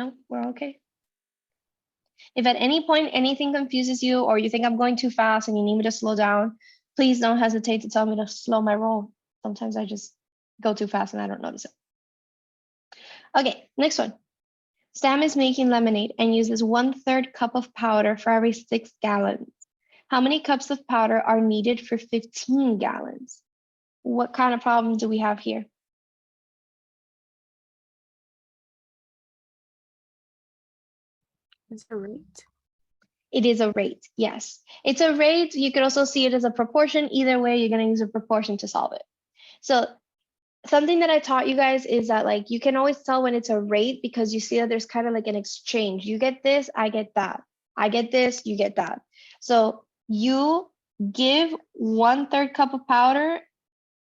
No, we're okay. If at any point anything confuses you or you think I'm going too fast and you need me to slow down, please don't hesitate to tell me to slow my roll. Sometimes I just go too fast and I don't notice it. Okay, next one. Sam is making lemonade and uses 1/3 cup of powder for every 6 gallons. How many cups of powder are needed for 15 gallons? What kind of problem do we have here? It's a rate. It is a rate, yes. It's a rate. You could also see it as a proportion. Either way, you're going to use a proportion to solve it. So something that I taught you guys is that like you can always tell when it's a rate because you see that there's kind of like an exchange. You get this, I get that. I get this, you get that. So you give 1/3 cup of powder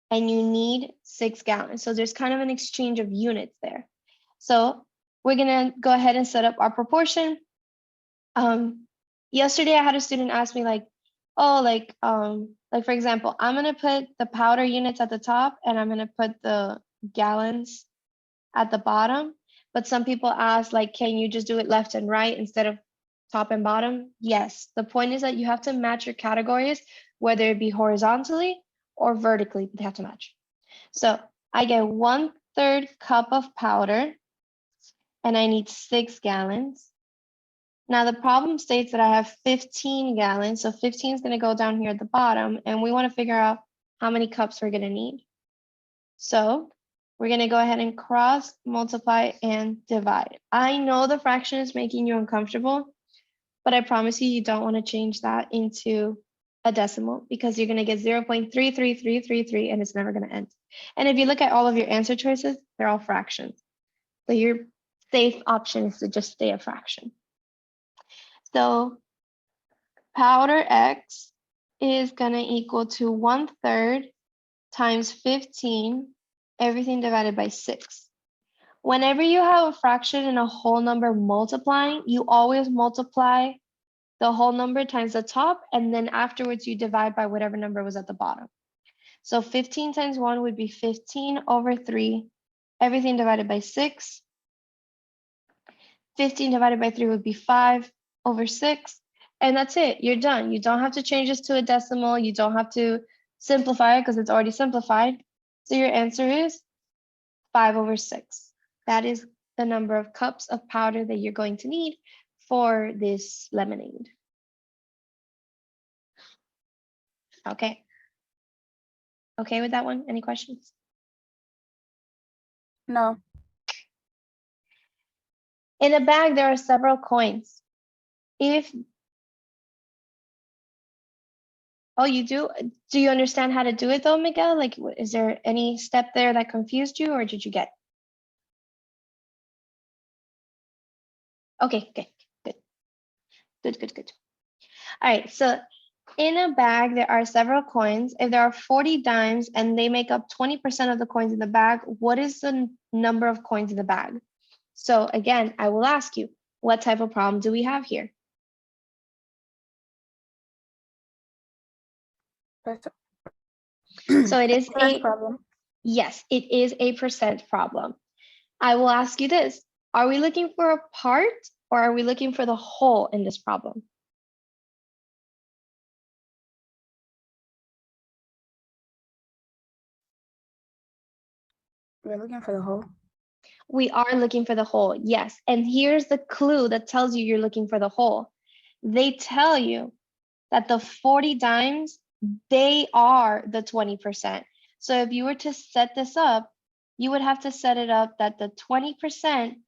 and you need 6 gallons. So there's kind of an exchange of units there. So we're gonna go ahead and set up our proportion. Yesterday I had a student ask me like, oh, like for example, I'm gonna put the powder units at the top and I'm gonna put the gallons at the bottom. But some people ask like, can you just do it left and right instead of top and bottom? Yes, the point is that you have to match your categories, whether it be horizontally or vertically, but they have to match. So I get 1/3 cup of powder and I need 6 gallons. Now the problem states that I have 15 gallons. So 15 is going to go down here at the bottom and we want to figure out how many cups we're going to need. So we're going to go ahead and cross, multiply, and divide. I know the fraction is making you uncomfortable, but I promise you, you don't want to change that into a decimal because you're going to get 0.33333 and it's never going to end. And if you look at all of your answer choices, they're all fractions. So your safe option is to just stay a fraction. So powder X is going to equal to 1/3 times 15, everything divided by 6. Whenever you have a fraction and a whole number multiplying, you always multiply the whole number times the top, and then afterwards you divide by whatever number was at the bottom. So 15 times 1 would be 15 over 3, everything divided by 6. 15 divided by 3 would be 5 over 6. And that's it, you're done. You don't have to change this to a decimal. You don't have to simplify it because it's already simplified. So your answer is 5 over 6. That is the number of cups of powder that you're going to need for this lemonade. Okay. Okay with that one? Any questions? No. In a bag, there are several coins. Oh, you do? Do you understand how to do it though, Miguel? Like, is there any step there that confused you or did you get? Okay, okay, good. Good. All right, so in a bag, there are several coins. If there are 40 dimes and they make up 20% of the coins in the bag, what is the number of coins in the bag? So again, I will ask you, what type of problem do we have here? So it is a problem. Yes, it is a percent problem. I will ask you this. Are we looking for a part or are we looking for the whole in this problem? We're looking for the whole. We are looking for the whole, yes. And here's the clue that tells you you're looking for the whole. They tell you that the 40 dimes, they are the 20%. So if you were to set this up, you would have to set it up that the 20%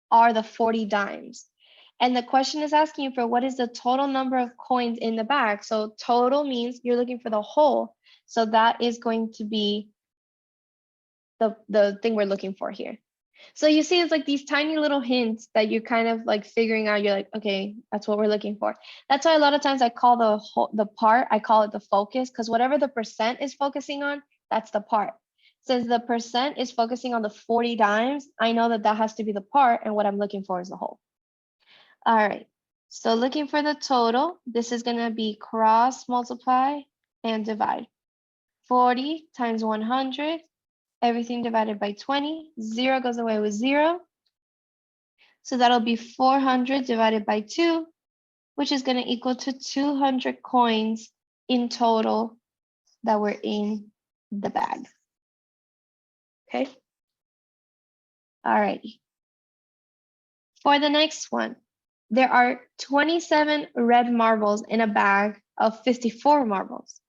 are the 40 dimes. And the question is asking you for what is the total number of coins in the bag. So total means you're looking for the whole. So that is going to be the thing we're looking for here. So you see, it's like these tiny little hints that you're kind of like figuring out. You're like, okay, that's what we're looking for. That's why a lot of times I call the part, I call it the focus, because whatever the percent is focusing on, that's the part. Since the percent is focusing on the 40 dimes, I know that that has to be the part, and what I'm looking for is the whole. All right, so looking for the total, this is going to be cross multiply and divide. 40 times 100. Everything divided by 20, 0 goes away with 0. So that'll be 400 divided by 2, which is going to equal to 200 coins in total that were in the bag. Okay. All righty. For the next one, there are 27 red marbles in a bag of 54 marbles.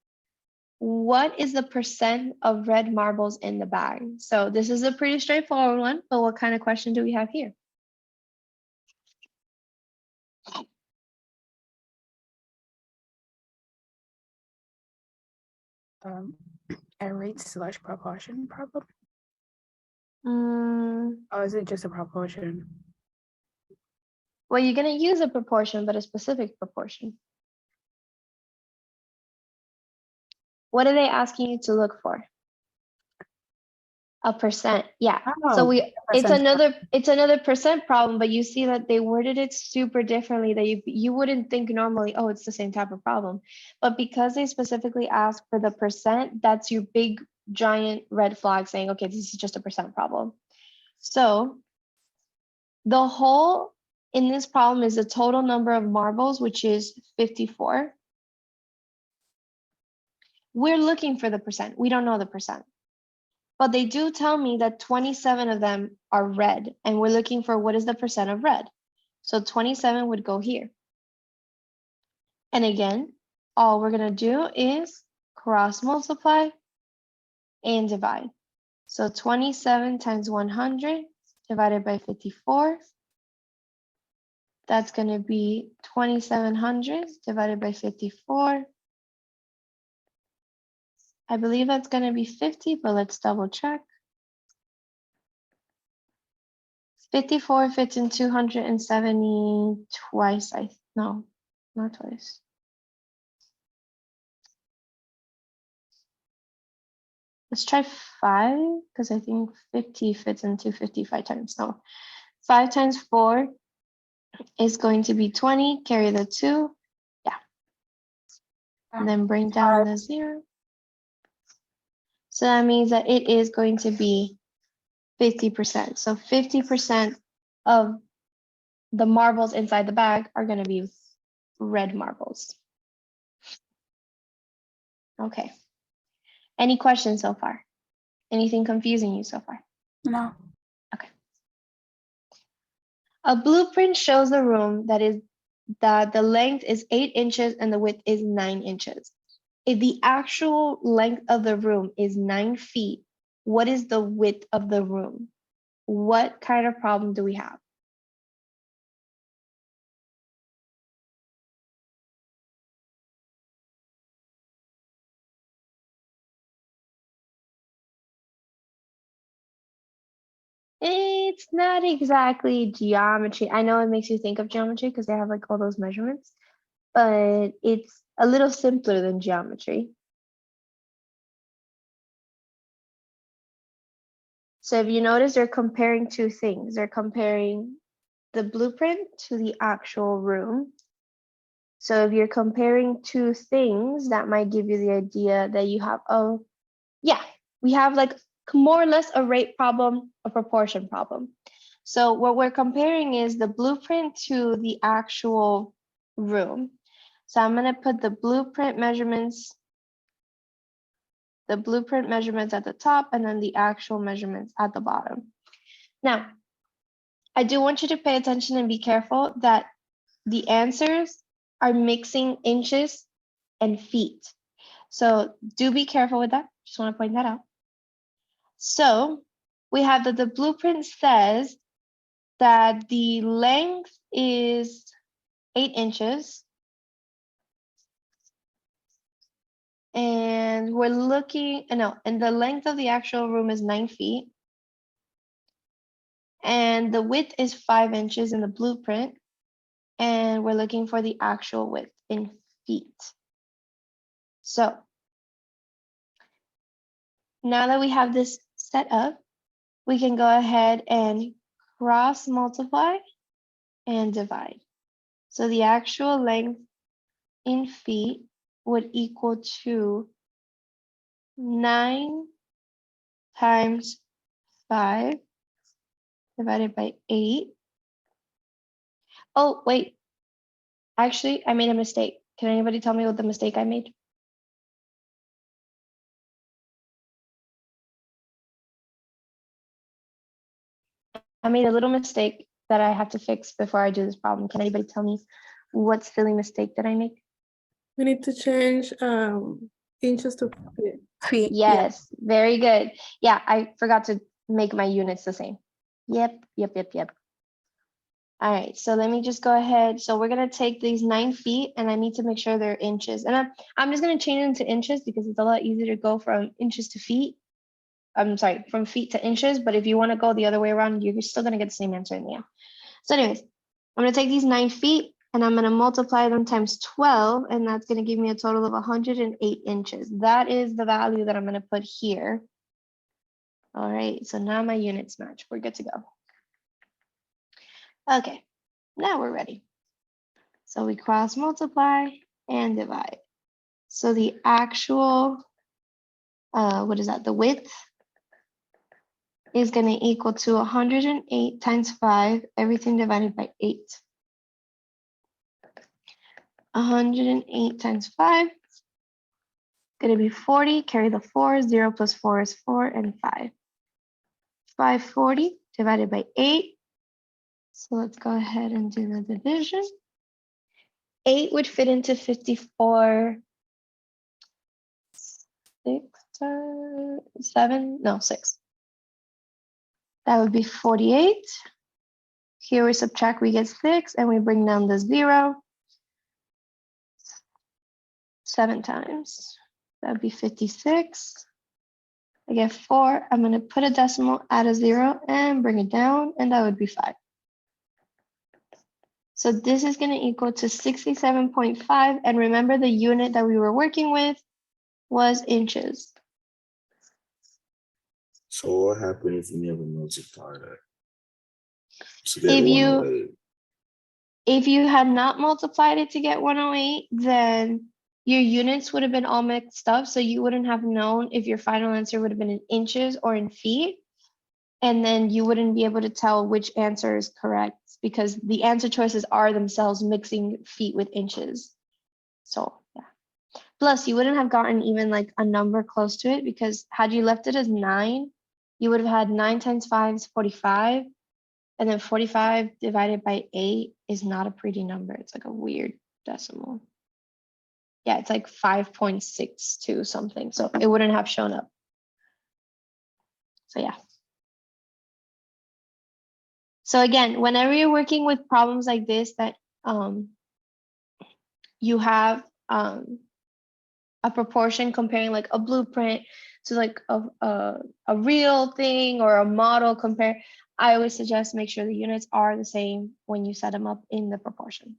What is the percent of red marbles in the bag? So this is a pretty straightforward one, but what kind of question do we have here? A rate/proportion problem? Mm, Or is it just a proportion? well, you're going to use a proportion, but a specific proportion. What are they asking you to look for? A percent, yeah. So it's another percent problem, but you see that they worded it super differently that you wouldn't think normally, oh, it's the same type of problem. But because they specifically ask for the percent, that's your big giant red flag saying, okay, this is just a percent problem. So the whole in this problem is the total number of marbles, which is 54. We're looking for the percent. We don't know the percent. But they do tell me that 27 of them are red, and we're looking for what is the percent of red. So 27 would go here. And again, all we're going to do is cross multiply and divide. So 27 times 100 divided by 54. That's going to be 2,700 divided by 54. I believe that's going to be 50, but let's double check. 54 fits in 270 twice. No, not twice. Let's try 5, because I think 50 fits in 255 times. No, 5 times 4 is going to be 20. Carry the 2. Yeah. And then bring down the 0. So that means that it is going to be 50%. So 50% of the marbles inside the bag are going to be red marbles. Okay. Any questions so far? Anything confusing you so far? No. Okay. A blueprint shows a room that the length is 8 inches and the width is 9 inches. If the actual length of the room is 9 feet, what is the width of the room? What kind of problem do we have? It's not exactly geometry. I know it makes you think of geometry because they have like all those measurements, but it's a little simpler than geometry. So if you notice, they're comparing two things. They're comparing the blueprint to the actual room. So if you're comparing two things, that might give you the idea that you have, oh, yeah, we have like more or less a rate problem, a proportion problem. So what we're comparing is the blueprint to the actual room. So I'm going to put the blueprint measurements at the top and then the actual measurements at the bottom. Now, I do want you to pay attention and be careful that the answers are mixing inches and feet. So do be careful with that. Just want to point that out. So we have that the blueprint says that the length is 8 inches. And we're looking, and the length of the actual room is 9 feet. And the width is 5 inches in the blueprint. And we're looking for the actual width in feet. So now that we have this set up, we can go ahead and cross multiply and divide. So the actual length in feet would equal to 9 times 5 divided by 8. Oh, wait. Actually, I made a mistake. Can anybody tell me what the mistake I made? I made a little mistake that I have to fix before I do this problem. Can anybody tell me what silly mistake did I make? We need to change inches to feet. Feet. Yeah. Yes, very good. Yeah, I forgot to make my units the same. Yep. All right, so let me just go ahead. So we're gonna take these 9 feet and I need to make sure they're inches. And I'm just gonna change them to inches because it's a lot easier to go from inches to feet. I'm sorry, from feet to inches, but if you wanna go the other way around, you're still gonna get the same answer in the end. So anyways, I'm gonna take these 9 feet and I'm gonna multiply them times 12, and that's gonna give me a total of 108 inches. That is the value that I'm gonna put here. All right, so now my units match. We're good to go. Okay, now we're ready. So we cross multiply and divide. So the actual, what is that? The width is going to equal to 108 times 5, everything divided by 8. 108 times 5 going to be 40. Carry the 4. 0 plus 4 is 4, and 5. 540 divided by 8. So let's go ahead and do the division. 8 would fit into 54. 6. That would be 48. Here we subtract, we get 6, and we bring down the 0. 7 times. That would be 56. I get 4. I'm going to put a decimal, add a 0, and bring it down, and that would be 5. So this is going to equal to 67.5. And remember, the unit that we were working with was inches. So what happens if you never multiply that? To get If 108? If you had not multiplied it to get 108, then your units would have been all mixed up. So you wouldn't have known if your final answer would have been in inches or in feet. And then you wouldn't be able to tell which answer is correct because the answer choices are themselves mixing feet with inches. So yeah. Plus, you wouldn't have gotten even like a number close to it because had you left it as 9, you would have had 9 times 5 is 45. And then 45 divided by 8 is not a pretty number. It's like a weird decimal. Yeah, it's like 5.62 something. So it wouldn't have shown up. So yeah. So again, whenever you're working with problems like this that you have a proportion comparing like a blueprint to like a real thing or a model compare, I always suggest make sure the units are the same when you set them up in the proportion.